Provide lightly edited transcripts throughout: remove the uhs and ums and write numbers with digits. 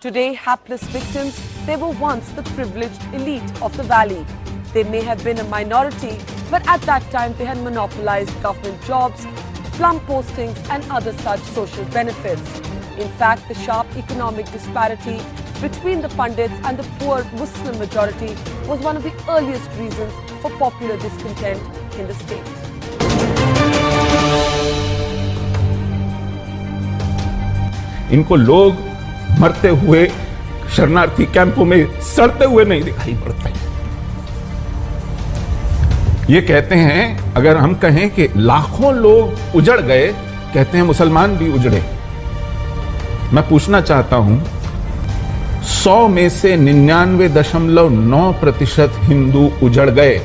Today, hapless victims, they were once the privileged elite of the valley. They may have been a minority, but at that time they had monopolized government jobs, plum postings and other such social benefits. In fact, the sharp economic disparity between the Pandits and the poor Muslim majority was one of the earliest reasons for popular discontent in the state. इनको लोग मरते हुए शरणार्थी कैंपों में सड़ते हुए नहीं दिखाई पड़ते। ये कहते हैं, अगर हम कहें कि लाखों लोग उजड़ गए, कहते हैं मुसलमान भी उजड़े। मैं पूछना चाहता हूं, 100 में से 99.9% हिंदू उजड़ गए,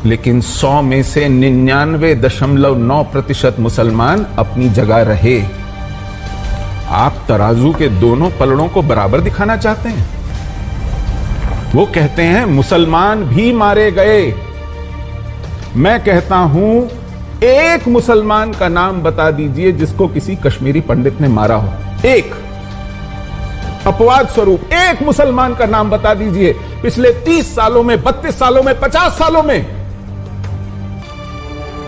लेकिन 100 में से 99.9% मुसलमान अपनी जगह रहे। आप तराजू के दोनों पलड़ों को बराबर दिखाना चाहते हैं? वो कहते हैं मुसलमान भी मारे गए। मैं कहता हूं, एक मुसलमान का नाम बता दीजिए जिसको किसी कश्मीरी पंडित ने मारा हो। एक अपवाद स्वरूप एक मुसलमान का नाम बता दीजिए पिछले 30 सालों में, 32 सालों में, 50 सालों में।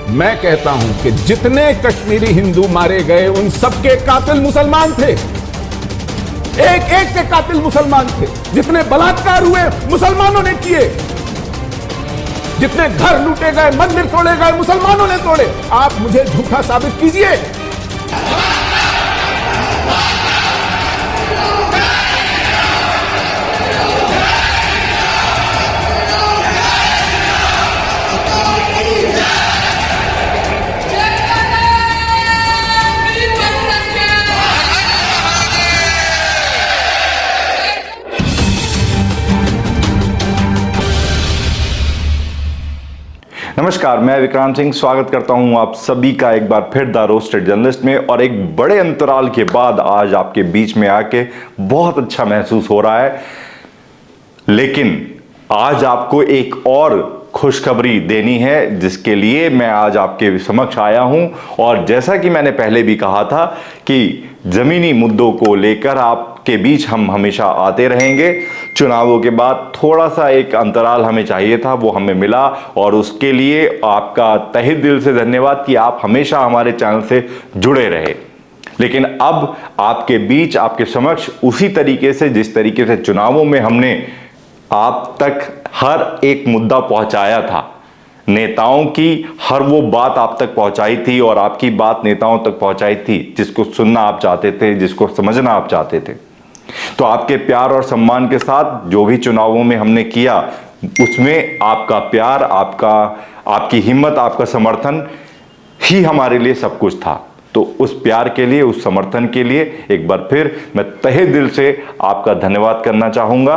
मैं कहता हूं कि जितने कश्मीरी हिंदू मारे गए उन सबके कातिल मुसलमान थे। एक एक के कातिल मुसलमान थे। जितने बलात्कार हुए मुसलमानों ने किए, जितने घर लूटे गए, मंदिर तोड़े गए, मुसलमानों ने तोड़े। आप मुझे झूठा साबित कीजिए। नमस्कार, मैं विक्रांत सिंह स्वागत करता हूं आप सभी का एक बार फिर द रोस्टेड जर्नलिस्ट में। और एक बड़े अंतराल के बाद आज आपके बीच में आके बहुत अच्छा महसूस हो रहा है। लेकिन आज आपको एक और खुशखबरी देनी है, जिसके लिए मैं आज आपके समक्ष आया हूं। और जैसा कि मैंने पहले भी कहा था कि जमीनी मुद्दों को लेकर आपके बीच हम हमेशा आते रहेंगे। चुनावों के बाद थोड़ा सा एक अंतराल हमें चाहिए था, वो हमें मिला, और उसके लिए आपका तहे दिल से धन्यवाद कि आप हमेशा हमारे चैनल से जुड़े रहे। लेकिन अब आपके बीच, आपके समक्ष उसी तरीके से, जिस तरीके से चुनावों में हमने आप तक हर एक मुद्दा पहुंचाया था, नेताओं की हर वो बात आप तक पहुंचाई थी और आपकी बात नेताओं तक पहुंचाई थी जिसको सुनना आप चाहते थे, जिसको समझना आप चाहते थे। तो आपके प्यार और सम्मान के साथ जो भी चुनावों में हमने किया, उसमें आपका प्यार, आपकी हिम्मत, आपका समर्थन ही हमारे लिए सब कुछ था। तो उस प्यार के लिए, उस समर्थन के लिए एक बार फिर मैं तहे दिल से आपका धन्यवाद करना चाहूंगा।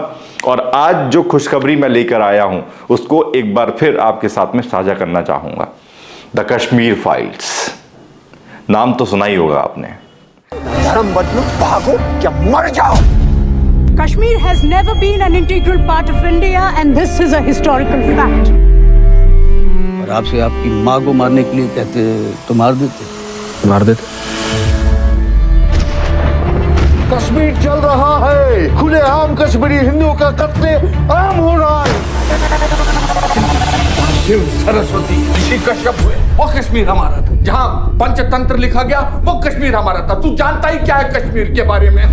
और आज जो खुशखबरी मैं लेकर आया हूं, उसको एक बार फिर आपके साथ में साझा करना चाहूंगा। द कश्मीर फाइल्स, नाम तो सुना ही होगा आपने। धर्म बदलो, भागो क्या मर जाओ। Kashmir has never been an integral part of India and this is a historical fact. और आपसे आपकी माँ को मारने के लिए कहते तो मार देते। कश्मीर चल रहा है, खुलेआम कश्मीरी हिंदुओं का कत्ले आम हो रहा है। शिव, सरस्वती, ऋषि कश्यप हुए, वो कश्मीर हमारा था। जहां पंचतंत्र लिखा गया, वो कश्मीर हमारा था। तू जानता ही क्या है कश्मीर के बारे में?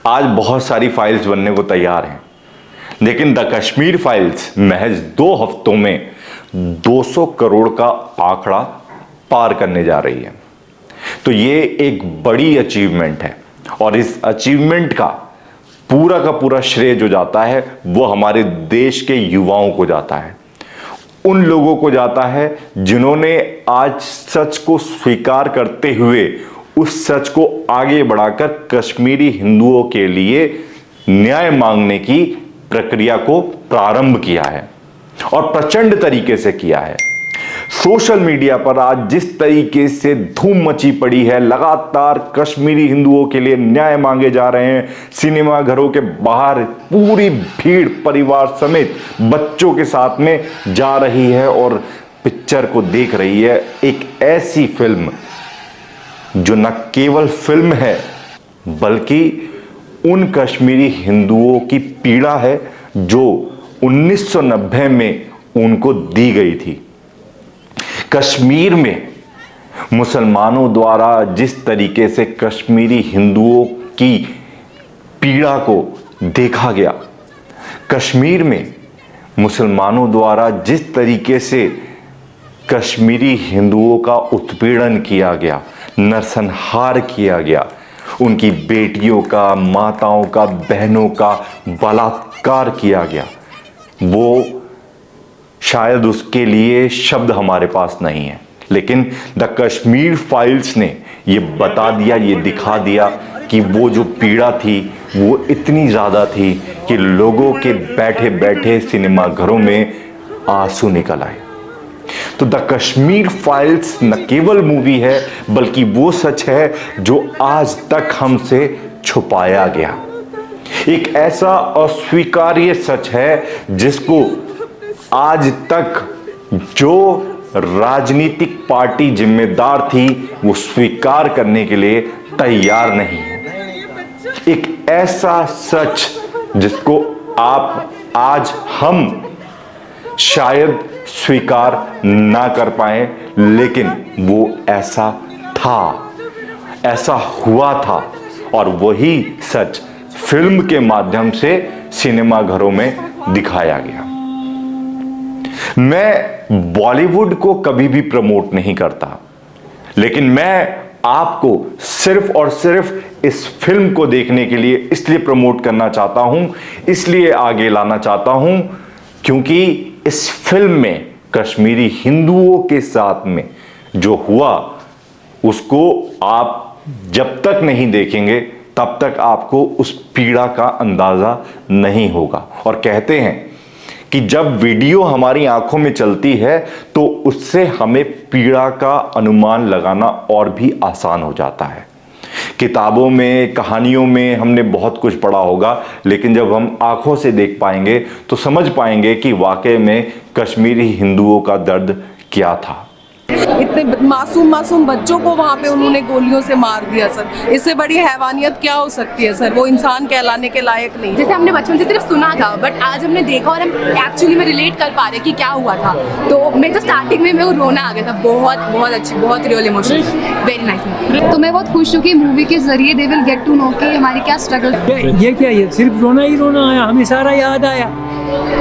आज बहुत सारी फाइल्स बनने को तैयार हैं, लेकिन द कश्मीर फाइल्स महज 2 हफ्तों में 200 करोड़ का आंकड़ा पार करने जा रही है। तो ये एक बड़ी अचीवमेंट है, और इस अचीवमेंट का पूरा श्रेय जो जाता है वो हमारे देश के युवाओं को जाता है। उन लोगों को जाता है जिन्होंने आज सच को स्वीकार करते हुए उस सच को आगे बढ़ाकर कश्मीरी हिंदुओं के लिए न्याय मांगने की प्रक्रिया को प्रारंभ किया है, और प्रचंड तरीके से किया है। सोशल मीडिया पर आज जिस तरीके से धूम मची पड़ी है, लगातार कश्मीरी हिंदुओं के लिए न्याय मांगे जा रहे हैं। सिनेमा घरों के बाहर पूरी भीड़ परिवार समेत बच्चों के साथ में जा रही है और पिक्चर को देख रही है। एक ऐसी फिल्म जो न केवल फिल्म है बल्कि उन कश्मीरी हिंदुओं की पीड़ा है जो 1990 में उनको दी गई थी। कश्मीर में मुसलमानों द्वारा जिस तरीके से कश्मीरी हिंदुओं की पीड़ा को देखा गया, कश्मीर में मुसलमानों द्वारा जिस तरीके से कश्मीरी हिंदुओं का उत्पीड़न किया गया, नरसंहार किया गया, उनकी बेटियों का, माताओं का, बहनों का बलात्कार किया गया, वो शायद उसके लिए शब्द हमारे पास नहीं है। लेकिन द कश्मीर फाइल्स ने ये बता दिया, ये दिखा दिया कि वो जो पीड़ा थी वो इतनी ज़्यादा थी कि लोगों के बैठे बैठे सिनेमा घरों में आंसू निकल आए। तो द कश्मीर फाइल्स न केवल मूवी है बल्कि वो सच है जो आज तक हमसे छुपाया गया। एक ऐसा अस्वीकार्य सच है जिसको आज तक जो राजनीतिक पार्टी जिम्मेदार थी वो स्वीकार करने के लिए तैयार नहीं है। एक ऐसा सच जिसको आज हम शायद स्वीकार ना कर पाए, लेकिन वो ऐसा था, ऐसा हुआ था और वही सच फिल्म के माध्यम से सिनेमा घरों में दिखाया गया। मैं बॉलीवुड को कभी भी प्रमोट नहीं करता, लेकिन मैं आपको सिर्फ और सिर्फ इस फिल्म को देखने के लिए इसलिए प्रमोट करना चाहता हूं, इसलिए आगे लाना चाहता हूं क्योंकि इस फिल्म में कश्मीरी हिंदुओं के साथ में जो हुआ उसको आप जब तक नहीं देखेंगे तब तक आपको उस पीड़ा का अंदाजा नहीं होगा। और कहते हैं कि जब वीडियो हमारी आंखों में चलती है तो उससे हमें पीड़ा का अनुमान लगाना और भी आसान हो जाता है। किताबों में, कहानियों में हमने बहुत कुछ पढ़ा होगा, लेकिन जब हम आंखों से देख पाएंगे तो समझ पाएंगे कि वाकई में कश्मीरी हिंदुओं का दर्द क्या था। इतने मासूम बच्चों को वहाँ पे उन्होंने गोलियों से मार दिया सर। इससे बड़ी हैवानियत क्या हो सकती है सर? वो इंसान कहलाने के लायक नहीं। जैसे हमने बचपन से सिर्फ सुना था, बट आज हमने देखा और हम एक्चुअली में रिलेट कर पा रहे कि क्या हुआ था। तो मैं तो स्टार्टिंग में मेरे को रोना आ गया था। बहुत अच्छी, बहुत रियल इमोशन, वेरी नाइस। तो मैं बहुत खुश हूँ कि मूवी के जरिए they will get to know कि हमारी क्या स्ट्रगल। ये क्या, ये सिर्फ रोना ही रोना आया, हमें सारा याद आया।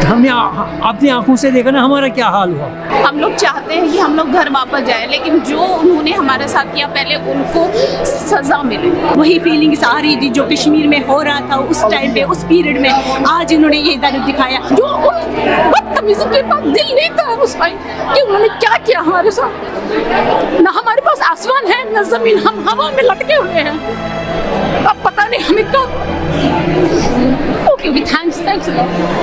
हमने अपनी आंखों से देखा ना हमारा क्या हाल हुआ। हम लोग चाहते हैं कि हम लोग घर वापस जाए, लेकिन जो उन्होंने हमारे साथ किया पहले उनको सजा मिले। वही फीलिंग सारी थी जो कश्मीर में हो रहा था उस टाइम पे, उस पीरियड में। आज इन्होंने ये दर्द दिखाया जो उन बदतमीजों के पास दिल नहीं था उस टाइम कि उन्होंने क्या किया हमारे साथ। ना हमारे पास आसमान है ना जमीन, हम हवा में लटके हुए हैं। अब पता नहीं हमें कब। Okay, thanks.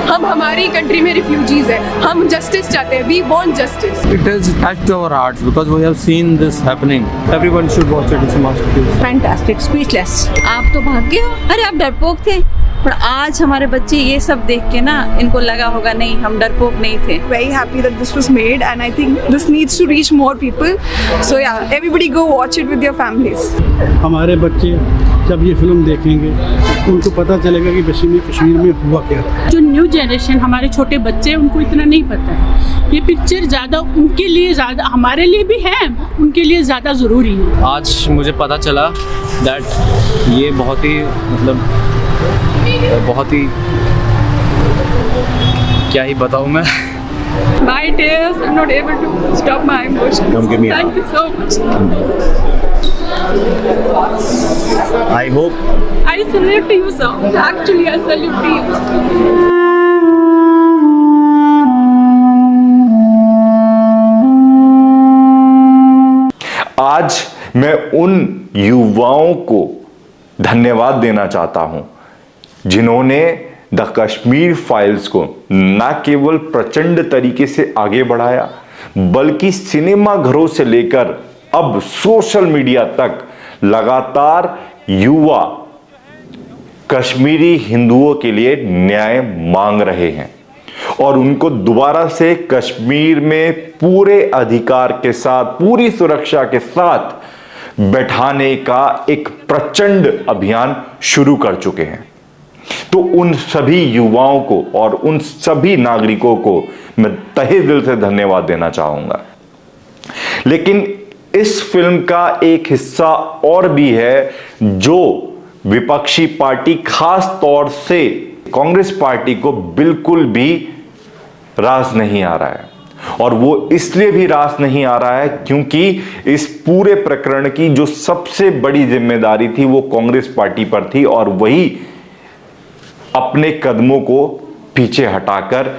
हम हमारी कंट्री में रिफ्यूजीज हैं, हम जस्टिस चाहते हैं। We want justice. It has touched our hearts because we have seen this happening. Everyone should watch it. It's a masterpiece. Fantastic, speechless. आप तो भाग गए हो। अरे आप डरपोक थे, पर आज हमारे बच्चे ये सब देख के ना इनको लगा होगा नहीं, हम डरपोक नहीं थे। Very happy that this was made, and I think this needs to reach more people. So yeah, everybody go watch it with your families. हमारे बच्चे जब ये फिल्म देखेंगे उनको पता चलेगा कि कश्मीर में हुआ क्या था। जो न्यू जनरेशन हमारे छोटे बच्चे हैं उनको इतना नहीं पता है। ये पिक्चर ज़्यादा उनके लिए, ज़्यादा हमारे लिए भी है, उनके लिए ज़्यादा ज़रूरी है। आज मुझे पता चला दैट ये बहुत ही क्या ही बताऊँ मैं। My tears, I'm not able to stop my emotions. Come give me a Thank you so much. I hope. I salute to you, sir. Actually, I salute to you. आज मैं उन युवाओं को धन्यवाद देना चाहता हूं जिन्होंने द कश्मीर फाइल्स को न केवल प्रचंड तरीके से आगे बढ़ाया बल्कि सिनेमा घरों से लेकर अब सोशल मीडिया तक लगातार युवा कश्मीरी हिंदुओं के लिए न्याय मांग रहे हैं और उनको दोबारा से कश्मीर में पूरे अधिकार के साथ, पूरी सुरक्षा के साथ बैठाने का एक प्रचंड अभियान शुरू कर चुके हैं। तो उन सभी युवाओं को और उन सभी नागरिकों को मैं तहे दिल से धन्यवाद देना चाहूंगा। लेकिन इस फिल्म का एक हिस्सा और भी है जो विपक्षी पार्टी, खास तौर से कांग्रेस पार्टी को बिल्कुल भी रास नहीं आ रहा है। और वो इसलिए भी रास नहीं आ रहा है क्योंकि इस पूरे प्रकरण की जो सबसे बड़ी जिम्मेदारी थी वो कांग्रेस पार्टी पर थी और वही अपने कदमों को पीछे हटाकर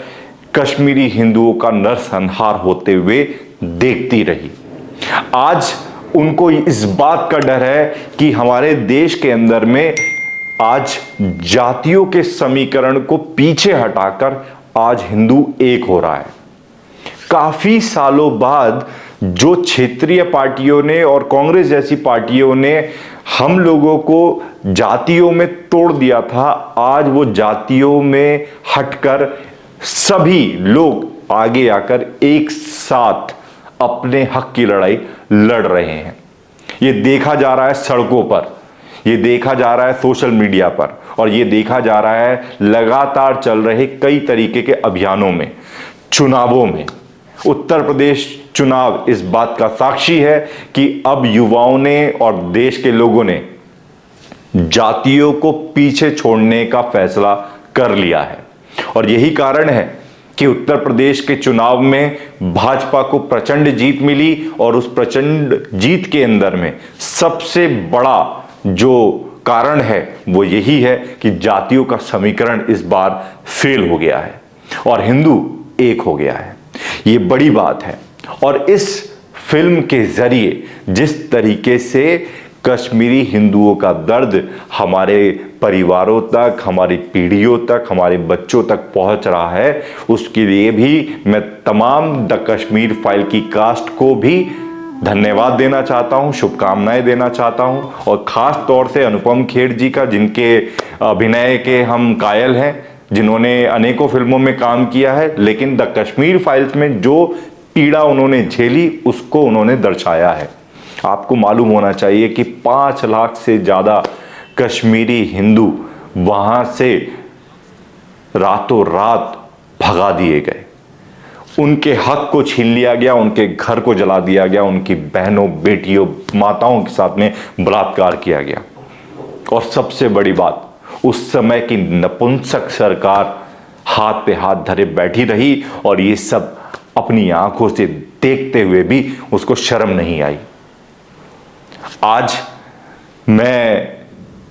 कश्मीरी हिंदुओं का नरसंहार होते हुए देखती रही। आज उनको इस बात का डर है कि हमारे देश के अंदर में आज जातियों के समीकरण को पीछे हटाकर आज हिंदू एक हो रहा है। काफी सालों बाद जो क्षेत्रीय पार्टियों ने और कांग्रेस जैसी पार्टियों ने हम लोगों को जातियों में तोड़ दिया था, आज वो जातियों में हटकर सभी लोग आगे आकर एक साथ अपने हक की लड़ाई लड़ रहे हैं। ये देखा जा रहा है सड़कों पर, ये देखा जा रहा है सोशल मीडिया पर और ये देखा जा रहा है लगातार चल रहे कई तरीके के अभियानों में, चुनावों में। उत्तर प्रदेश चुनाव इस बात का साक्षी है कि अब युवाओं ने और देश के लोगों ने जातियों को पीछे छोड़ने का फैसला कर लिया है और यही कारण है कि उत्तर प्रदेश के चुनाव में भाजपा को प्रचंड जीत मिली और उस प्रचंड जीत के अंदर में सबसे बड़ा जो कारण है वो यही है कि जातियों का समीकरण इस बार फेल हो गया है और हिंदू एक हो गया है। ये बड़ी बात है और इस फिल्म के जरिए जिस तरीके से कश्मीरी हिंदुओं का दर्द हमारे परिवारों तक, हमारी पीढ़ियों तक, हमारे बच्चों तक पहुंच रहा है, उसके लिए भी मैं तमाम द कश्मीर फाइल की कास्ट को भी धन्यवाद देना चाहता हूं, शुभकामनाएं देना चाहता हूं और खास तौर से अनुपम खेर जी का, जिनके अभिनय के हम कायल हैं, जिन्होंने अनेकों फिल्मों में काम किया है, लेकिन द कश्मीर फाइल्स में जो पीड़ा उन्होंने झेली उसको उन्होंने दर्शाया है। आपको मालूम होना चाहिए कि 5 लाख से ज्यादा कश्मीरी हिंदू वहां से रातों रात भगा दिए गए, उनके हक को छीन लिया गया, उनके घर को जला दिया गया, उनकी बहनों, बेटियों, माताओं के साथ में बलात्कार किया गया। और सबसे बड़ी बात, उस समय की नपुंसक सरकार हाथ पे हाथ धरे बैठी रही और ये सब अपनी आंखों से देखते हुए भी उसको शर्म नहीं आई। आज मैं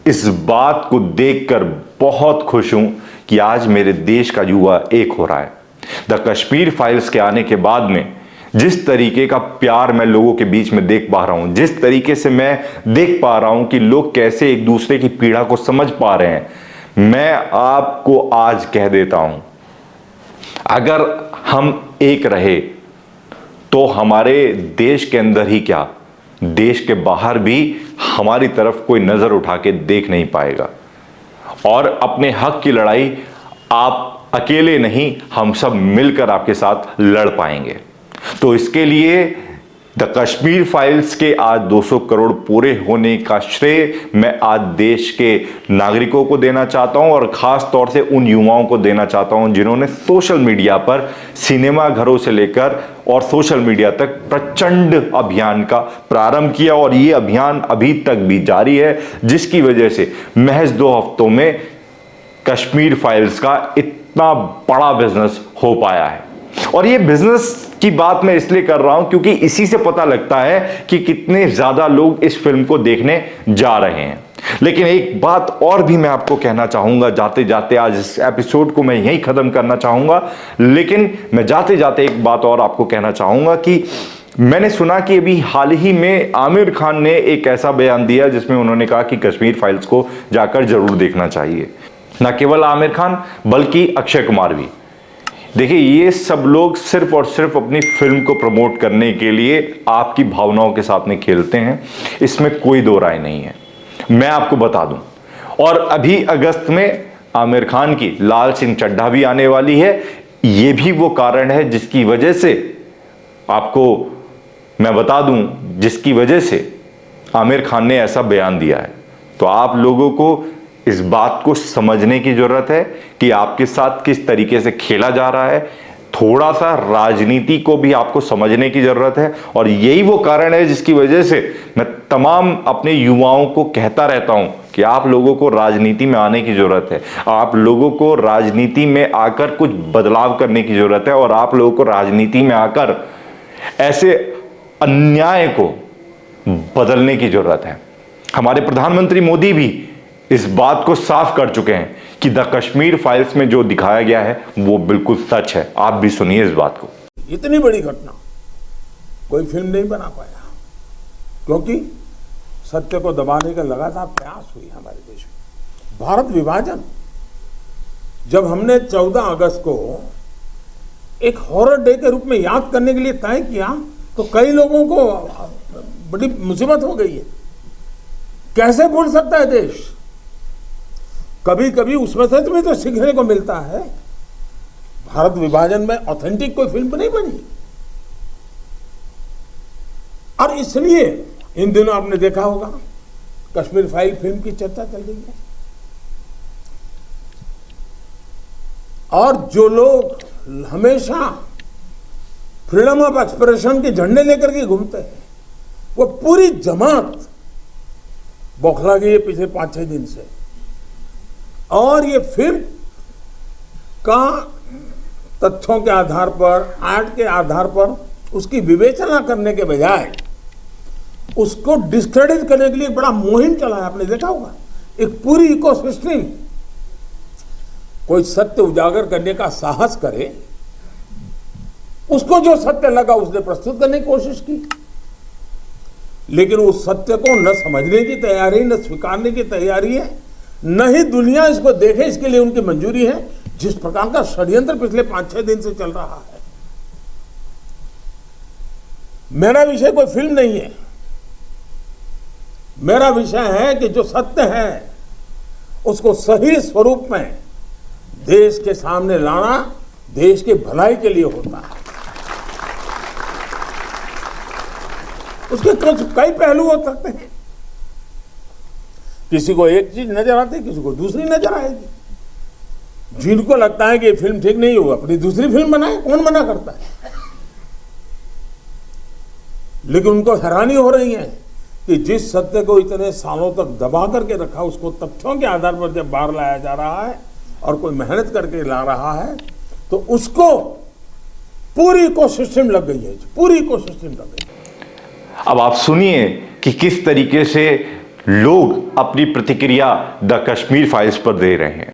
इस बात को देखकर बहुत खुश हूं कि आज मेरे देश का युवा एक हो रहा है। द कश्मीर फाइल्स के आने के बाद में जिस तरीके का प्यार मैं लोगों के बीच में देख पा रहा हूं, जिस तरीके से मैं देख पा रहा हूं कि लोग कैसे एक दूसरे की पीड़ा को समझ पा रहे हैं, मैं आपको आज कह देता हूं, अगर हम एक रहे तो हमारे देश के अंदर ही क्या, देश के बाहर भी हमारी तरफ कोई नजर उठा के देख नहीं पाएगा और अपने हक की लड़ाई आप अकेले नहीं, हम सब मिलकर आपके साथ लड़ पाएंगे। तो इसके लिए द कश्मीर फाइल्स के आज 200 करोड़ पूरे होने का श्रेय मैं आज देश के नागरिकों को देना चाहता हूं और खास तौर से उन युवाओं को देना चाहता हूं जिन्होंने सोशल मीडिया पर, सिनेमा घरों से लेकर और सोशल मीडिया तक प्रचंड अभियान का प्रारंभ किया और ये अभियान अभी तक भी जारी है, जिसकी वजह से महज 2 हफ्तों में कश्मीर फाइल्स का इतना बड़ा बिजनेस हो पाया है। और ये बिजनेस की बात मैं इसलिए कर रहा हूं क्योंकि इसी से पता लगता है कि कितने ज्यादा लोग इस फिल्म को देखने जा रहे हैं। लेकिन एक बात और भी मैं आपको कहना चाहूंगा जाते जाते, आज इस एपिसोड को मैं यहीं खत्म करना चाहूंगा, लेकिन मैं जाते जाते एक बात और आपको कहना चाहूंगा कि मैंने सुना कि अभी हाल ही में आमिर खान ने एक ऐसा बयान दिया जिसमें उन्होंने कहा कि कश्मीर फाइल्स को जाकर जरूर देखना चाहिए। न केवल आमिर खान बल्कि अक्षय कुमार भी। देखिए, ये सब लोग सिर्फ और सिर्फ अपनी फिल्म को प्रमोट करने के लिए आपकी भावनाओं के साथ में खेलते हैं, इसमें कोई दो राय नहीं है। मैं आपको बता दूं, और अभी अगस्त में आमिर खान की लाल सिंह चड्ढा भी आने वाली है। ये भी वो कारण है जिसकी वजह से आपको मैं बता दूं, जिसकी वजह से आमिर खान ने ऐसा बयान दिया है। तो आप लोगों को इस बात को समझने की जरूरत है कि आपके साथ किस तरीके से खेला जा रहा है। थोड़ा सा राजनीति को भी आपको समझने की जरूरत है, और यही वो कारण है जिसकी वजह से मैं तमाम अपने युवाओं को कहता रहता हूं कि आप लोगों को राजनीति में आने की जरूरत है। आप लोगों को राजनीति में आकर कुछ बदलाव करने की जरूरत है, और आप लोगों को राजनीति में आकर ऐसे अन्याय को बदलने की जरूरत है। हमारे प्रधानमंत्री मोदी भी इस बात को साफ कर चुके हैं कि द कश्मीर फाइल्स में जो दिखाया गया है वो बिल्कुल सच है। आप भी सुनिए इस बात को। इतनी बड़ी घटना कोई फिल्म नहीं बना पाया, क्योंकि सत्य को दबाने का लगातार प्रयास हुई हमारे देश में। भारत विभाजन, जब हमने 14 अगस्त को एक हॉरर डे के रूप में याद करने के लिए तय किया, तो कई लोगों को बड़ी मुसीबत हो गई है। कैसे भूल सकता है देश? कभी कभी उसमें से भी तो सीखने को मिलता है। भारत विभाजन में ऑथेंटिक कोई फिल्म नहीं बनी, और इसलिए इन दिनों आपने देखा होगा कश्मीर फाइल फिल्म की चर्चा चल रही है। और जो लोग हमेशा फ्रीडम ऑफ एक्सप्रेशन के झंडे लेकर के घूमते हैं, वो पूरी जमात बौखला गई है पिछले 5-6 दिन से। और ये फिल्म का तथ्यों के आधार पर, आर्ट के आधार पर उसकी विवेचना करने के बजाय उसको डिस्क्रेडिट करने के लिए बड़ा मुहिम चला है। आपने देखा होगा एक पूरी इकोसिस्टम, कोई सत्य उजागर करने का साहस करे, उसको जो सत्य लगा उसने प्रस्तुत करने की कोशिश की, लेकिन उस सत्य को न समझने की तैयारी, न स्वीकारने की तैयारी है, न ही दुनिया इसको देखे इसके लिए उनकी मंजूरी है। जिस प्रकार का षड्यंत्र पिछले 5-6 दिन से चल रहा है। मेरा विषय कोई फिल्म नहीं है, मेरा विषय है कि जो सत्य है उसको सही स्वरूप में देश के सामने लाना देश की भलाई के लिए होता है। उसके कई पहलू हो सकते हैं। किसी को एक चीज नजर आती है, किसी को दूसरी नजर आएगी। जिनको लगता है कि ये फिल्म ठीक नहीं होगा, अपनी दूसरी फिल्म बनाए, कौन मना करता है? लेकिन उनको हैरानी हो रही है कि जिस सत्य को इतने सालों तक दबा करके रखा, उसको तथ्यों के आधार पर जब बाहर लाया जा रहा है और कोई मेहनत करके ला रहा है, तो उसको पूरी इकोसिस्टम लग गई है, पूरी इकोसिस्टम लग गई है। अब आप सुनिए कि किस तरीके से लोग अपनी प्रतिक्रिया द कश्मीर फाइल्स पर दे रहे हैं।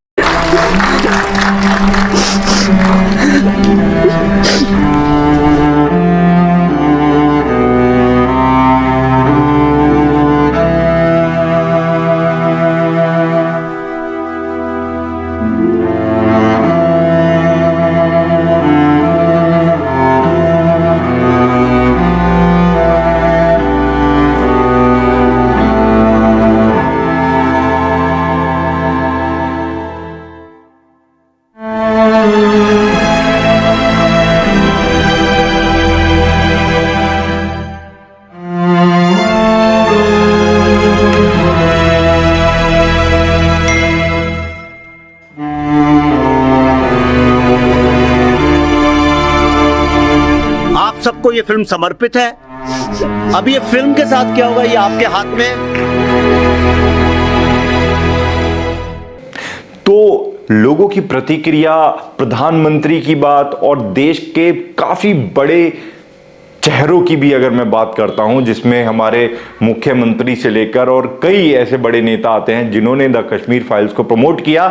सबको ये फिल्म समर्पित है। अब ये फिल्म के साथ क्या होगा ये आपके हाथ में। तो लोगों की प्रतिक्रिया, प्रधानमंत्री की बात और देश के काफी बड़े चेहरों की भी अगर मैं बात करता हूं, जिसमें हमारे मुख्यमंत्री से लेकर और कई ऐसे बड़े नेता आते हैं जिन्होंने द कश्मीर फाइल्स को प्रमोट किया,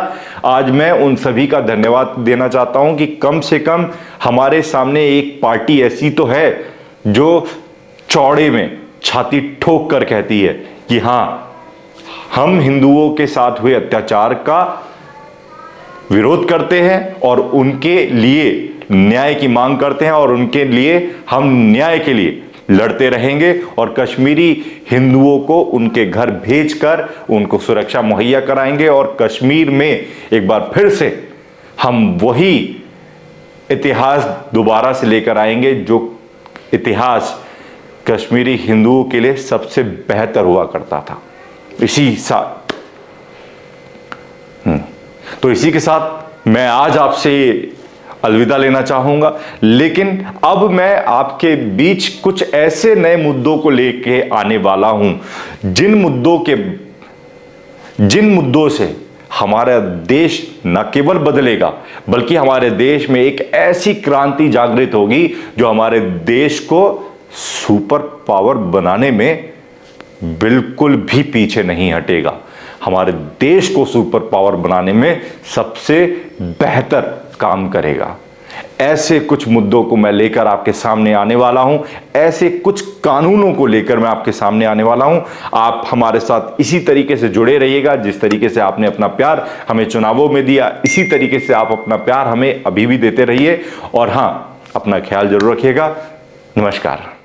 आज मैं उन सभी का धन्यवाद देना चाहता हूं कि कम से कम हमारे सामने एक पार्टी ऐसी तो है जो चौड़े में छाती ठोक कर कहती है कि हां, हम हिंदुओं के साथ हुए अत्याचार का विरोध करते हैं और उनके लिए न्याय की मांग करते हैं और उनके लिए हम न्याय के लिए लड़ते रहेंगे और कश्मीरी हिंदुओं को उनके घर भेजकर उनको सुरक्षा मुहैया कराएंगे और कश्मीर में एक बार फिर से हम वही इतिहास दोबारा से लेकर आएंगे जो इतिहास कश्मीरी हिंदुओं के लिए सबसे बेहतर हुआ करता था। तो इसी के साथ मैं आज आपसे अलविदा लेना चाहूंगा, लेकिन अब मैं आपके बीच कुछ ऐसे नए मुद्दों को लेके आने वाला हूं जिन मुद्दों से हमारा देश न केवल बदलेगा बल्कि हमारे देश में एक ऐसी क्रांति जागृत होगी जो हमारे देश को सुपर पावर बनाने में बिल्कुल भी पीछे नहीं हटेगा, हमारे देश को सुपर पावर बनाने में सबसे बेहतर काम करेगा। ऐसे कुछ मुद्दों को मैं लेकर आपके सामने आने वाला हूं, ऐसे कुछ कानूनों को लेकर मैं आपके सामने आने वाला हूं। आप हमारे साथ इसी तरीके से जुड़े रहिएगा, जिस तरीके से आपने अपना प्यार हमें चुनावों में दिया, इसी तरीके से आप अपना प्यार हमें अभी भी देते रहिए और हां, अपना ख्याल जरूर रखिएगा। नमस्कार।